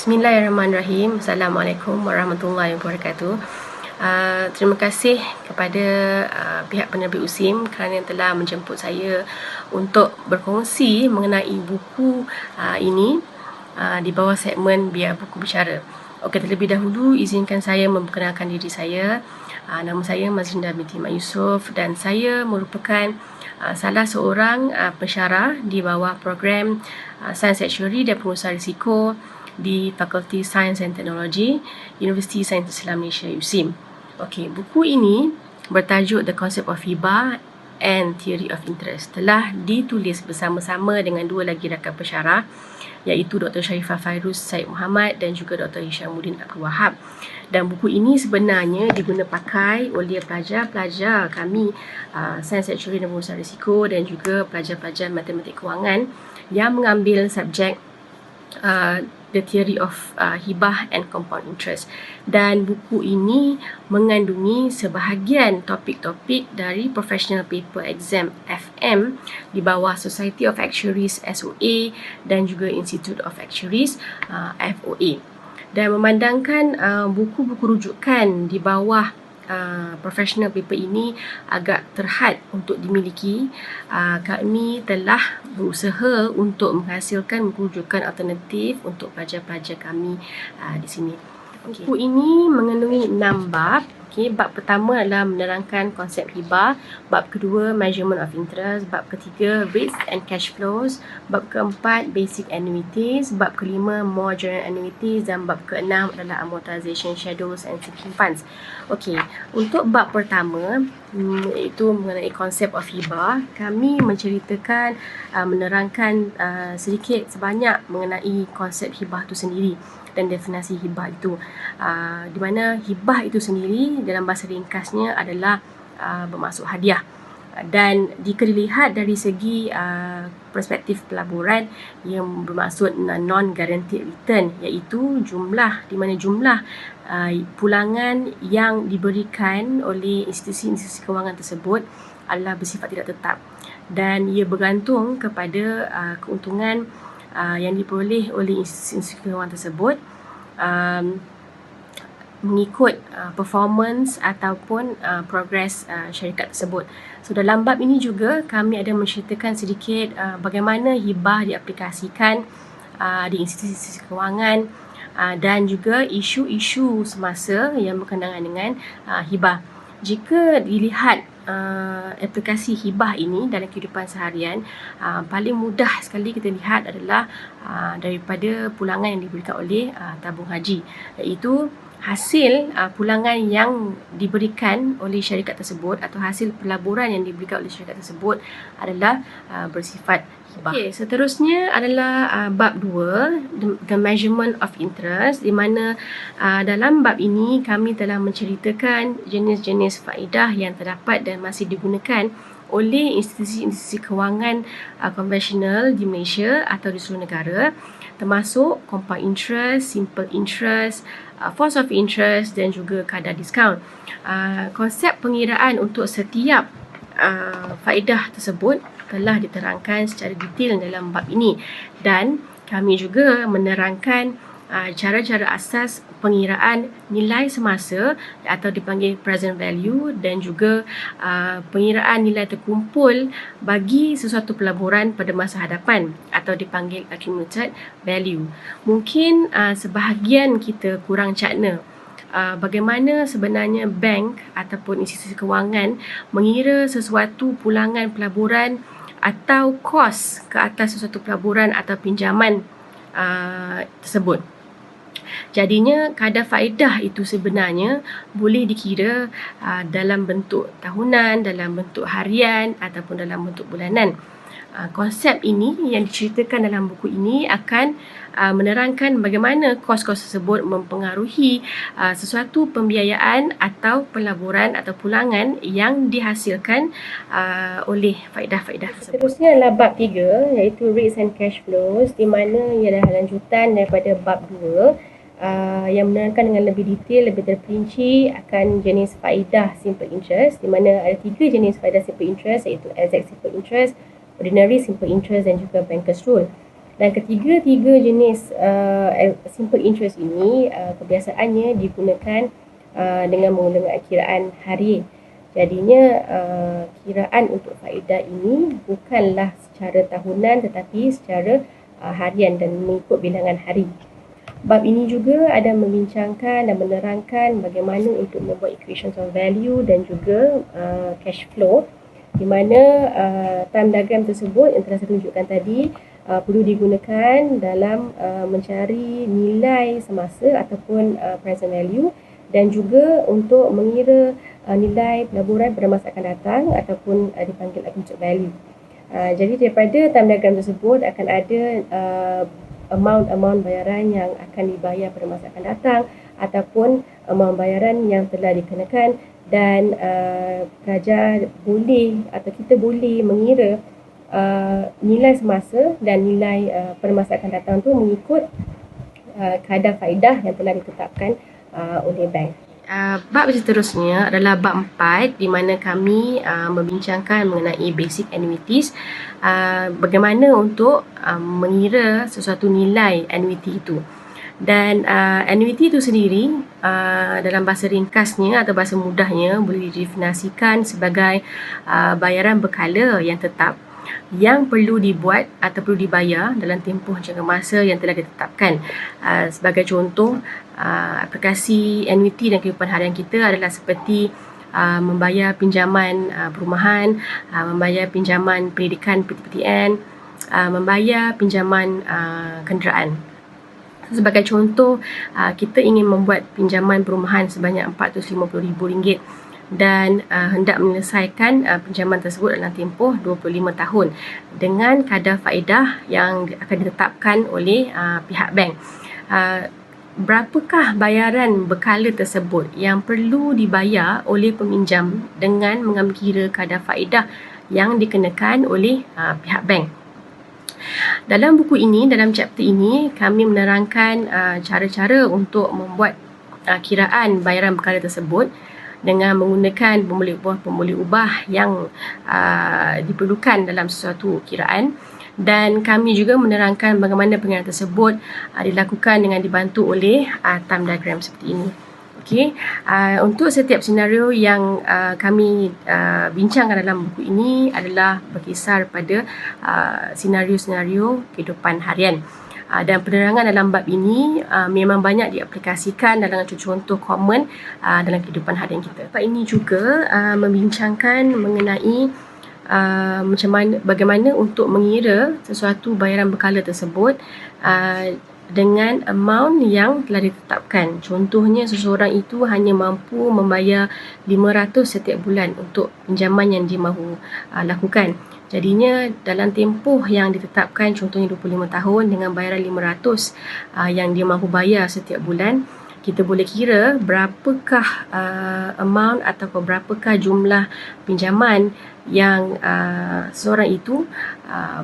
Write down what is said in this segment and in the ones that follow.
Bismillahirrahmanirrahim. Assalamualaikum warahmatullahi wabarakatuh. Terima kasih kepada pihak penerbit USIM kerana telah menjemput saya untuk berkongsi mengenai buku ini di bawah segmen Biar Buku Bicara. Okey, terlebih dahulu izinkan saya memperkenalkan diri saya. Nama saya Mazlinda binti Mat Yusof dan saya merupakan salah seorang pensyarah di bawah program Sains Aktuari dan Pengurusan Risiko di Fakulti Sains dan Teknologi Universiti Sains Islam Malaysia USIM. Okey, buku ini bertajuk The Concept of Hibah and Theory of Interest telah ditulis bersama-sama dengan dua lagi rakan pensyarah, iaitu Dr. Sharifah Fairuz Syed Muhammad dan juga Dr. Hishamuddin Abdul Wahab. Dan buku ini sebenarnya diguna pakai oleh pelajar-pelajar kami Sains Aktuari dan Pengurusan Risiko dan juga pelajar-pelajar Matematik Kewangan yang mengambil subjek The Theory of Hibah and Compound Interest. Dan buku ini mengandungi sebahagian topik-topik dari Professional Paper Exam FM di bawah Society of Actuaries SOA dan juga Institute of Actuaries FOA. Dan memandangkan buku-buku rujukan di bawah professional paper ini agak terhad untuk dimiliki, kami telah berusaha untuk menghasilkan rujukan alternatif untuk pelajar-pelajar kami di sini. Buku ini mengandungi 6 bab. Bab pertama adalah menerangkan konsep hibah, bab kedua measurement of interest, bab ketiga rates and cash flows, bab keempat basic annuities, bab kelima more general annuities dan bab keenam adalah amortization schedules and sinking funds. Untuk bab pertama iaitu mengenai konsep of hibah, kami menceritakan menerangkan sedikit sebanyak mengenai konsep hibah itu sendiri dan definisi hibah itu, di mana hibah itu sendiri dalam bahasa ringkasnya adalah bermaksud hadiah. Dan jika dilihat dari segi perspektif pelaburan yang bermaksud non-guaranteed return, iaitu jumlah di mana jumlah pulangan yang diberikan oleh institusi-institusi kewangan tersebut adalah bersifat tidak tetap dan ia bergantung kepada keuntungan yang diperoleh oleh institusi kewangan tersebut mengikut performance ataupun progres syarikat tersebut. So dalam bab ini juga kami ada menceritakan sedikit bagaimana hibah diaplikasikan di institusi kewangan dan juga isu-isu semasa yang berkenaan dengan hibah. Jika dilihat aplikasi hibah ini dalam kehidupan seharian, paling mudah sekali kita lihat adalah daripada pulangan yang diberikan oleh tabung haji, iaitu hasil pulangan yang diberikan oleh syarikat tersebut atau hasil pelaburan yang diberikan oleh syarikat tersebut adalah bersifat hibah. Seterusnya adalah bab 2, the measurement of interest, di mana dalam bab ini kami telah menceritakan jenis-jenis faedah yang terdapat dan masih digunakan oleh institusi-institusi kewangan konvensional di Malaysia atau di seluruh negara, termasuk compound interest, simple interest, force of interest dan juga kadar diskaun. Konsep pengiraan untuk setiap faedah tersebut telah diterangkan secara detail dalam bab ini dan kami juga menerangkan cara-cara asas pengiraan nilai semasa atau dipanggil present value dan juga pengiraan nilai terkumpul bagi sesuatu pelaburan pada masa hadapan atau dipanggil accumulated value. Mungkin sebahagian kita kurang cakna bagaimana sebenarnya bank ataupun institusi kewangan mengira sesuatu pulangan pelaburan atau kos ke atas sesuatu pelaburan atau pinjaman tersebut. Jadinya kadar faedah itu sebenarnya boleh dikira dalam bentuk tahunan, dalam bentuk harian ataupun dalam bentuk bulanan. Konsep ini yang diceritakan dalam buku ini akan menerangkan bagaimana kos-kos tersebut mempengaruhi sesuatu pembiayaan atau pelaburan atau pulangan yang dihasilkan oleh faedah-faedah tersebut. Seterusnya adalah bab 3, iaitu rates and cash flows, di mana ia adalah lanjutan daripada bab 2 yang menerangkan dengan lebih detail, lebih terperinci akan jenis faedah simple interest, di mana ada 3 jenis faedah simple interest, iaitu exact simple interest, ordinary simple interest dan juga bankers rule. Dan ketiga-tiga jenis simple interest ini kebiasaannya digunakan dengan menggunakan kiraan harian. Jadinya kiraan untuk faedah ini bukanlah secara tahunan tetapi secara harian dan mengikut bilangan hari. Bab ini juga ada membincangkan dan menerangkan bagaimana untuk membuat equations of value dan juga cash flow, di mana time diagram tersebut yang telah saya tunjukkan tadi perlu digunakan dalam mencari nilai semasa ataupun present value, dan juga untuk mengira nilai pelaburan pada masa akan datang ataupun dipanggil accumulated value. Jadi daripada time diagram tersebut akan ada amount bayaran yang akan dibayar pada masa akan datang ataupun amount bayaran yang telah dikenakan, dan pelajar boleh atau kita boleh mengira nilai semasa dan nilai pada masa akan datang tu mengikut kadar faedah yang telah ditetapkan oleh bank. Bab seterusnya adalah bab 4 di mana kami membincangkan mengenai basic annuities, bagaimana untuk mengira sesuatu nilai annuity itu. Dan annuity itu sendiri dalam bahasa ringkasnya atau bahasa mudahnya boleh didefinisikan sebagai bayaran berkala yang tetap yang perlu dibuat atau perlu dibayar dalam tempoh jangka masa yang telah ditetapkan. Sebagai contoh, aplikasi annuity dan kehidupan harian kita adalah seperti membayar pinjaman perumahan, membayar pinjaman pendidikan PTPTN, membayar pinjaman kenderaan. Sebagai contoh, kita ingin membuat pinjaman perumahan sebanyak RM450,000 dan hendak menyelesaikan pinjaman tersebut dalam tempoh 25 tahun dengan kadar faedah yang akan ditetapkan oleh pihak bank. Berapakah bayaran berkala tersebut yang perlu dibayar oleh peminjam dengan mengambil kira kadar faedah yang dikenakan oleh pihak bank? Dalam buku ini, dalam chapter ini, kami menerangkan cara-cara untuk membuat kiraan bayaran berkala tersebut dengan menggunakan pemboleh ubah yang diperlukan dalam sesuatu kiraan, dan kami juga menerangkan bagaimana pengiraan tersebut dilakukan dengan dibantu oleh time diagram seperti ini. Okey, untuk setiap senario yang kami bincangkan dalam buku ini adalah berkisar pada senario-senario kehidupan harian. Dan penerangan dalam bab ini memang banyak diaplikasikan dalam contoh common dalam kehidupan harian kita. Bab ini juga membincangkan mengenai bagaimana untuk mengira sesuatu bayaran berkala tersebut dengan amount yang telah ditetapkan. Contohnya, seseorang itu hanya mampu membayar 500 setiap bulan untuk pinjaman yang dia mahu lakukan. Jadinya dalam tempoh yang ditetapkan, contohnya 25 tahun dengan bayaran 500 yang dia mahu bayar setiap bulan, kita boleh kira berapakah amount atau berapakah jumlah pinjaman yang seorang itu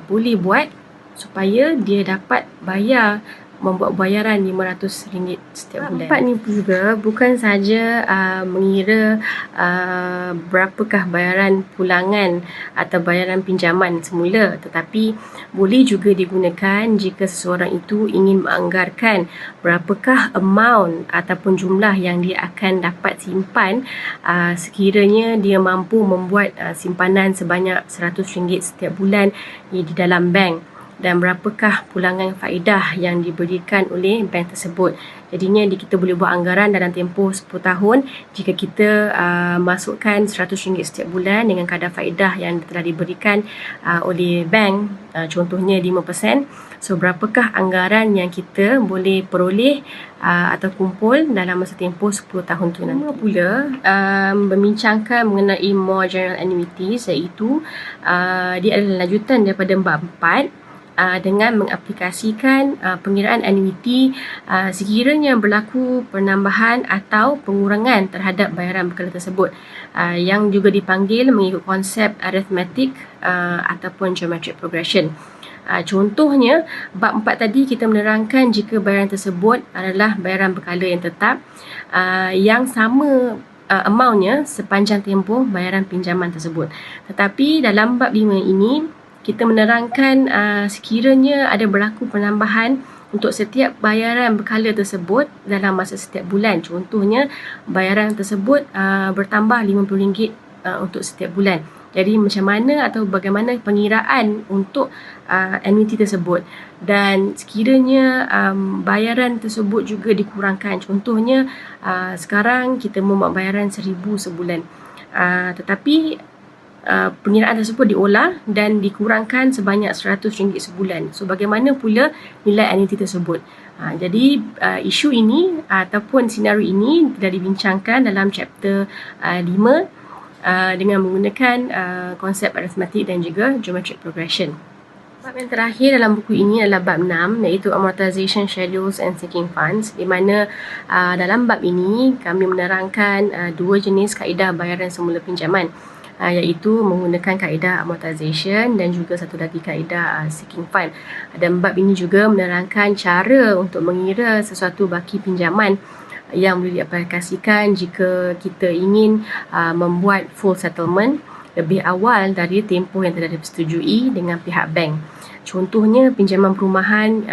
boleh buat supaya dia dapat membuat bayaran RM500 setiap bulan. Empat ni juga bukan saja mengira berapakah bayaran pulangan atau bayaran pinjaman semula, tetapi boleh juga digunakan jika seseorang itu ingin menganggarkan berapakah amount ataupun jumlah yang dia akan dapat simpan sekiranya dia mampu membuat simpanan sebanyak RM100 setiap bulan di dalam bank, dan berapakah pulangan faedah yang diberikan oleh bank tersebut. Jadinya kita boleh buat anggaran dalam tempoh 10 tahun jika kita masukkan RM100 setiap bulan dengan kadar faedah yang telah diberikan oleh bank, contohnya 5%. So, berapakah anggaran yang kita boleh peroleh atau kumpul dalam masa tempoh 10 tahun tu nanti. Pula membincangkan mengenai more general annuities, iaitu dia adalah lanjutan daripada bab 4 dengan mengaplikasikan pengiraan annuity sekiranya berlaku penambahan atau pengurangan terhadap bayaran berkala tersebut, yang juga dipanggil mengikut konsep arithmetic ataupun geometric progression. Contohnya, bab 4 tadi kita menerangkan jika bayaran tersebut adalah bayaran berkala yang tetap yang sama amountnya sepanjang tempoh bayaran pinjaman tersebut. Tetapi dalam bab 5 ini kita menerangkan sekiranya ada berlaku penambahan untuk setiap bayaran berkala tersebut dalam masa setiap bulan. Contohnya, bayaran tersebut bertambah RM50 untuk setiap bulan. Jadi macam mana atau bagaimana pengiraan untuk annuity tersebut, dan sekiranya bayaran tersebut juga dikurangkan. Contohnya sekarang kita membuat bayaran RM1,000 sebulan, tetapi pengiraan tersebut diolah dan dikurangkan sebanyak RM100 sebulan. So bagaimana pula nilai annuity tersebut? Jadi isu ini ataupun senario ini telah dibincangkan dalam chapter 5 dengan menggunakan konsep arithmetic dan juga geometric progression. Bab yang terakhir dalam buku ini adalah bab 6, iaitu Amortization Schedules and Sinking Funds, di mana dalam bab ini kami menerangkan dua jenis kaedah bayaran semula pinjaman, iaitu menggunakan kaedah amortization dan juga satu lagi kaedah sinking fund. Dan bab ini juga menerangkan cara untuk mengira sesuatu baki pinjaman yang boleh diaplikasikan jika kita ingin membuat full settlement lebih awal dari tempoh yang telah disetujui dengan pihak bank. Contohnya, pinjaman perumahan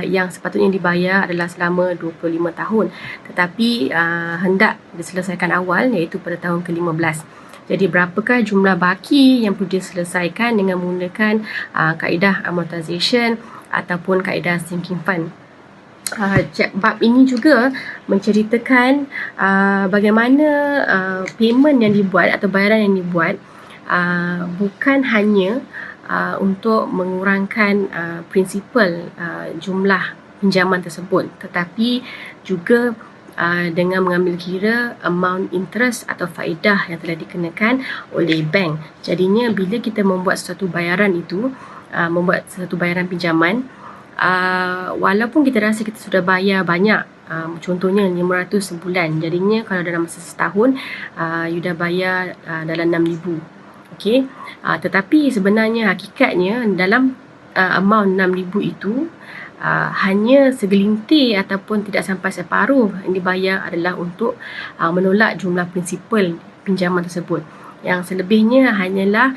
yang sepatutnya dibayar adalah selama 25 tahun, tetapi hendak diselesaikan awal, iaitu pada tahun ke-15. Jadi berapakah jumlah baki yang perlu diselesaikan dengan menggunakan kaedah amortization ataupun kaedah sinking fund. Bab ini juga menceritakan bagaimana payment yang dibuat atau bayaran yang dibuat bukan hanya untuk mengurangkan prinsipal jumlah pinjaman tersebut, tetapi juga dengan mengambil kira amount interest atau faedah yang telah dikenakan oleh bank. Jadinya bila kita membuat sesuatu bayaran itu, membuat sesuatu bayaran pinjaman, walaupun kita rasa kita sudah bayar banyak, contohnya 500 sebulan, jadinya kalau dalam masa setahun you dah bayar dalam 6,000. Okay? Tetapi sebenarnya hakikatnya dalam amount 6,000 itu hanya segelintir ataupun tidak sampai separuh yang dibayar adalah untuk menolak jumlah prinsipal pinjaman tersebut. Yang selebihnya hanyalah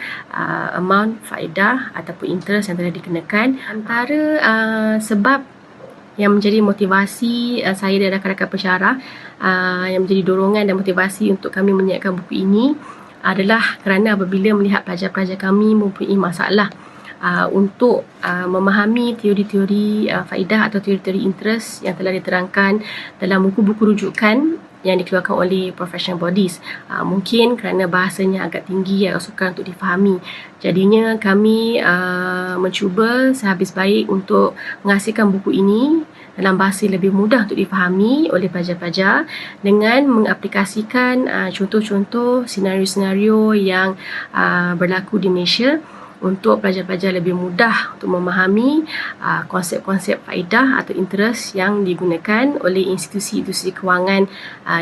amount faedah ataupun interest yang telah dikenakan. Antara sebab yang menjadi motivasi saya dan rakan-rakan pensyarah, yang menjadi dorongan dan motivasi untuk kami menyiapkan buku ini adalah kerana apabila melihat pelajar-pelajar kami mempunyai masalah untuk memahami teori-teori faedah atau teori-teori interest yang telah diterangkan dalam buku-buku rujukan yang dikeluarkan oleh professional bodies. Mungkin kerana bahasanya agak tinggi, agak sukar untuk difahami. Jadinya kami mencuba sehabis baik untuk menghasilkan buku ini dalam bahasa lebih mudah untuk difahami oleh pelajar-pelajar dengan mengaplikasikan contoh-contoh senario-senario yang berlaku di Malaysia untuk pelajar-pelajar lebih mudah untuk memahami konsep-konsep faedah atau interest yang digunakan oleh institusi-institusi kewangan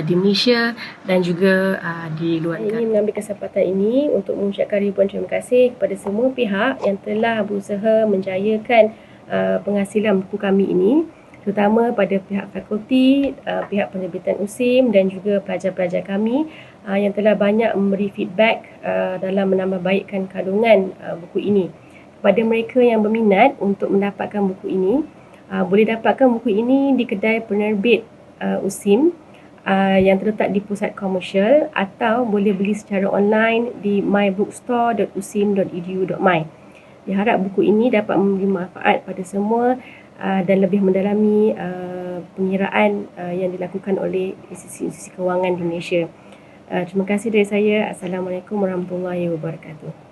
di Malaysia dan juga di luar negara. Saya ingin mengambil kesempatan ini untuk mengucapkan ribuan terima kasih kepada semua pihak yang telah berusaha menjayakan penghasilan buku kami ini, terutama pada pihak fakulti, pihak penerbitan USIM dan juga pelajar-pelajar kami yang telah banyak memberi feedback dalam menambahbaikkan kandungan buku ini. Kepada mereka yang berminat untuk mendapatkan buku ini, boleh dapatkan buku ini di kedai penerbit USIM yang terletak di pusat komersial, atau boleh beli secara online di mybookstore.usim.edu.my. Diharap buku ini dapat memberi manfaat pada semua dan lebih mendalami pengiraan yang dilakukan oleh institusi-institusi kewangan di Malaysia. Terima kasih dari saya. Assalamualaikum warahmatullahi wabarakatuh.